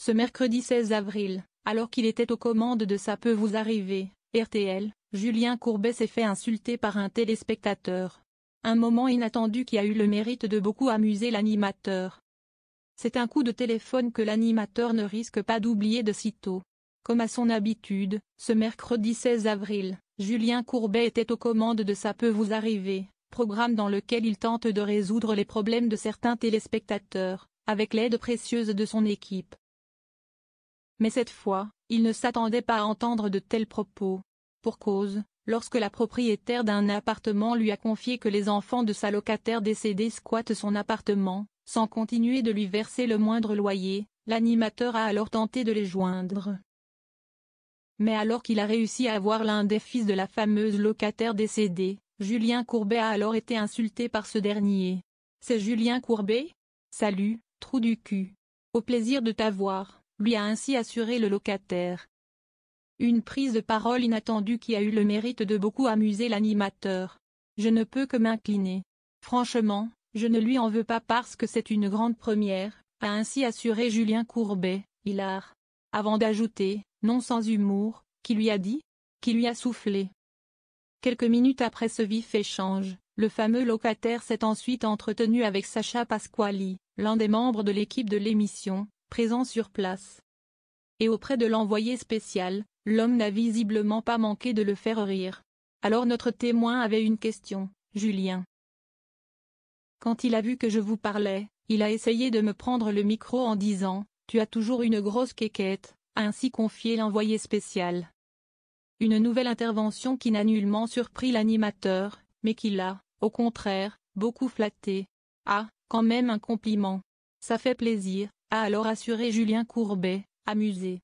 Ce mercredi 16 avril, alors qu'il était aux commandes de Ça peut vous arriver, RTL, Julien Courbet s'est fait insulter par un téléspectateur. Un moment inattendu qui a eu le mérite de beaucoup amuser l'animateur. C'est un coup de téléphone que l'animateur ne risque pas d'oublier de sitôt. Comme à son habitude, ce mercredi 16 avril, Julien Courbet était aux commandes de Ça peut vous arriver, programme dans lequel il tente de résoudre les problèmes de certains téléspectateurs, avec l'aide précieuse de son équipe. Mais cette fois, il ne s'attendait pas à entendre de tels propos. Pour cause, lorsque la propriétaire d'un appartement lui a confié que les enfants de sa locataire décédée squattent son appartement, sans continuer de lui verser le moindre loyer, l'animateur a alors tenté de les joindre. Mais alors qu'il a réussi à avoir l'un des fils de la fameuse locataire décédée, Julien Courbet a alors été insulté par ce dernier. « C'est Julien Courbet ? Salut, trou du cul. Au plaisir de t'avoir », lui a ainsi assuré le locataire. Une prise de parole inattendue qui a eu le mérite de beaucoup amuser l'animateur. « Je ne peux que m'incliner. Franchement, je ne lui en veux pas parce que c'est une grande première », a ainsi assuré Julien Courbet, hilar. Avant d'ajouter, non sans humour, qui lui a dit ? Qui lui a soufflé ? Quelques minutes après ce vif échange, le fameux locataire s'est ensuite entretenu avec Sacha Pasquali, l'un des membres de l'équipe de l'émission, présent sur place. Et auprès de l'envoyé spécial, l'homme n'a visiblement pas manqué de le faire rire. Alors notre témoin avait une question, Julien. Quand il a vu que je vous parlais, il a essayé de me prendre le micro en disant « Tu as toujours une grosse quéquette », a ainsi confié l'envoyé spécial. Une nouvelle intervention qui n'a nullement surpris l'animateur, mais qui l'a, au contraire, beaucoup flatté. « Ah, quand même un compliment. Ça fait plaisir », a alors assuré Julien Courbet, amusé.